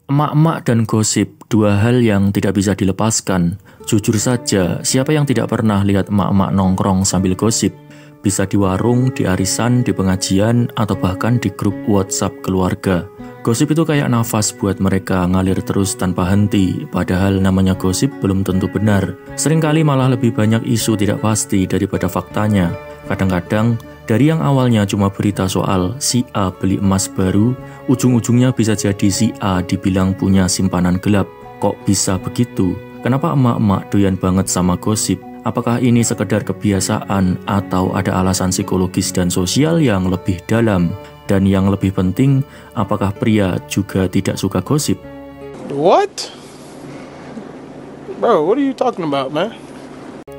Emak-emak dan gosip, dua hal yang tidak bisa dilepaskan. Jujur saja, siapa yang tidak pernah lihat emak-emak nongkrong sambil gosip? Bisa di warung, di arisan, di pengajian, atau bahkan di grup WhatsApp keluarga. Gosip itu kayak nafas buat mereka ngalir terus tanpa henti, padahal namanya gosip belum tentu benar. Seringkali malah lebih banyak isu tidak pasti daripada faktanya. Kadang-kadang, dari yang awalnya cuma berita soal si A beli emas baru, ujung-ujungnya bisa jadi si A dibilang punya simpanan gelap. Kok bisa begitu? Kenapa emak-emak doyan banget sama gosip? Apakah ini sekedar kebiasaan atau ada alasan psikologis dan sosial yang lebih dalam? Dan yang lebih penting, apakah pria juga tidak suka gosip? What? Bro, what are you talking about, man?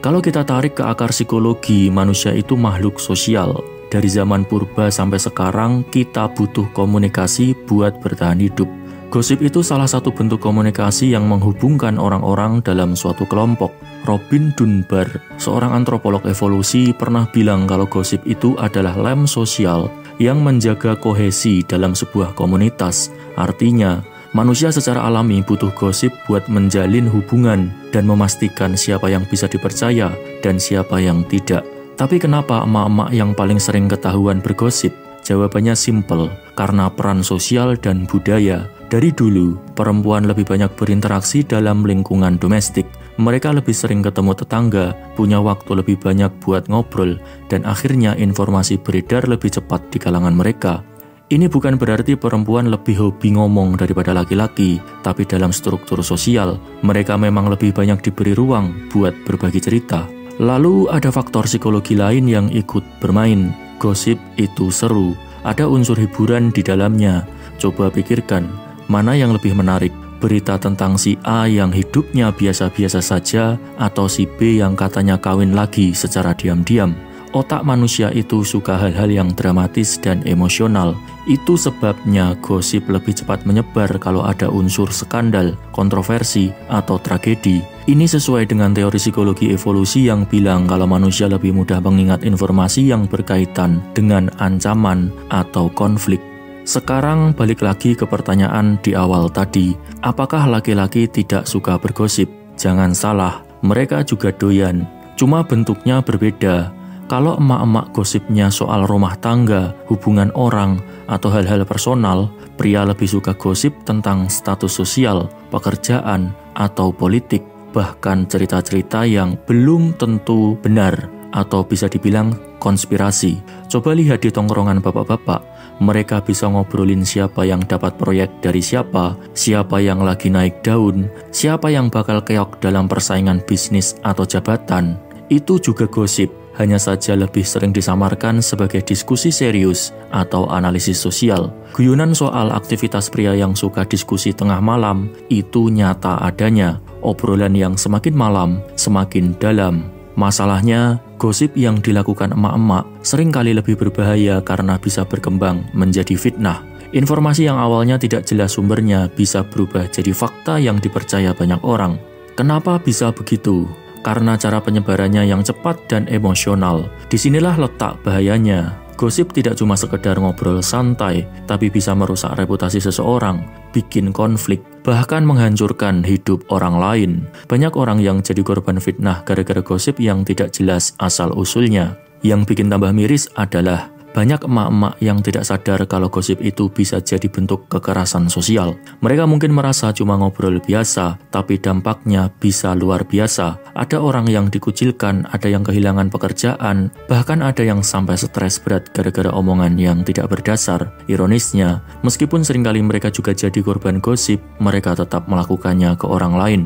Kalau kita tarik ke akar psikologi, manusia itu makhluk sosial. Dari zaman purba sampai sekarang, kita butuh komunikasi buat bertahan hidup. Gosip itu salah satu bentuk komunikasi yang menghubungkan orang-orang dalam suatu kelompok. Robin Dunbar, seorang antropolog evolusi, pernah bilang kalau gosip itu adalah lem sosial yang menjaga kohesi dalam sebuah komunitas. Artinya, manusia secara alami butuh gosip buat menjalin hubungan dan memastikan siapa yang bisa dipercaya dan siapa yang tidak. Tapi kenapa emak-emak yang paling sering ketahuan bergosip? Jawabannya simpel, karena peran sosial dan budaya. Dari dulu, perempuan lebih banyak berinteraksi dalam lingkungan domestik. Mereka lebih sering ketemu tetangga, punya waktu lebih banyak buat ngobrol, dan akhirnya informasi beredar lebih cepat di kalangan mereka. Ini bukan berarti perempuan lebih hobi ngomong daripada laki-laki, tapi dalam struktur sosial, mereka memang lebih banyak diberi ruang buat berbagi cerita. Lalu ada faktor psikologi lain yang ikut bermain. Gosip itu seru, ada unsur hiburan di dalamnya. Coba pikirkan, mana yang lebih menarik? Berita tentang si A yang hidupnya biasa-biasa saja, atau si B yang katanya kawin lagi secara diam-diam? Otak manusia itu suka hal-hal yang dramatis dan emosional. Itu sebabnya gosip lebih cepat menyebar kalau ada unsur skandal, kontroversi, atau tragedi. Ini sesuai dengan teori psikologi evolusi yang bilang kalau manusia lebih mudah mengingat informasi yang berkaitan dengan ancaman atau konflik. Sekarang balik lagi ke pertanyaan di awal tadi. Apakah laki-laki tidak suka bergosip? Jangan salah, mereka juga doyan. Cuma bentuknya berbeda. Kalau emak-emak gosipnya soal rumah tangga, hubungan orang, atau hal-hal personal, pria lebih suka gosip tentang status sosial, pekerjaan, atau politik, bahkan cerita-cerita yang belum tentu benar, atau bisa dibilang konspirasi. Coba lihat di tongkrongan bapak-bapak, mereka bisa ngobrolin siapa yang dapat proyek dari siapa yang lagi naik daun, siapa yang bakal keok dalam persaingan bisnis atau jabatan. Itu juga gosip. Hanya saja lebih sering disamarkan sebagai diskusi serius atau analisis sosial. Guyonan soal aktivitas pria yang suka diskusi tengah malam itu nyata adanya. Obrolan yang semakin malam, semakin dalam. Masalahnya, gosip yang dilakukan emak-emak seringkali lebih berbahaya karena bisa berkembang menjadi fitnah. Informasi yang awalnya tidak jelas sumbernya bisa berubah jadi fakta yang dipercaya banyak orang. Kenapa bisa begitu? Karena cara penyebarannya yang cepat dan emosional. Disinilah letak bahayanya. Gosip tidak cuma sekedar ngobrol santai, tapi bisa merusak reputasi seseorang, bikin konflik, bahkan menghancurkan hidup orang lain. Banyak orang yang jadi korban fitnah gara-gara gosip yang tidak jelas asal-usulnya. Yang bikin tambah miris adalah banyak emak-emak yang tidak sadar kalau gosip itu bisa jadi bentuk kekerasan sosial. Mereka mungkin merasa cuma ngobrol biasa, tapi dampaknya bisa luar biasa. Ada orang yang dikucilkan, ada yang kehilangan pekerjaan, bahkan ada yang sampai stres berat gara-gara omongan yang tidak berdasar. Ironisnya, meskipun seringkali mereka juga jadi korban gosip, mereka tetap melakukannya ke orang lain.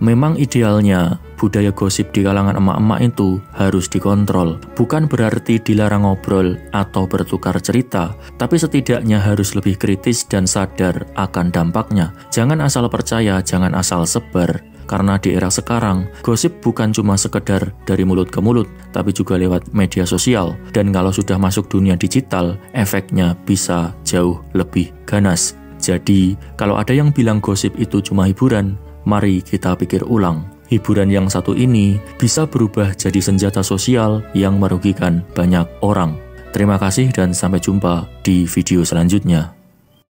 Memang idealnya, budaya gosip di kalangan emak-emak itu harus dikontrol. Bukan berarti dilarang ngobrol atau bertukar cerita, tapi setidaknya harus lebih kritis dan sadar akan dampaknya. Jangan asal percaya, jangan asal sebar. Karena di era sekarang, gosip bukan cuma sekedar dari mulut ke mulut, tapi juga lewat media sosial. Dan kalau sudah masuk dunia digital, efeknya bisa jauh lebih ganas. Jadi, kalau ada yang bilang gosip itu cuma hiburan, mari kita pikir ulang. Hiburan yang satu ini bisa berubah jadi senjata sosial yang merugikan banyak orang. Terima kasih dan sampai jumpa di video selanjutnya.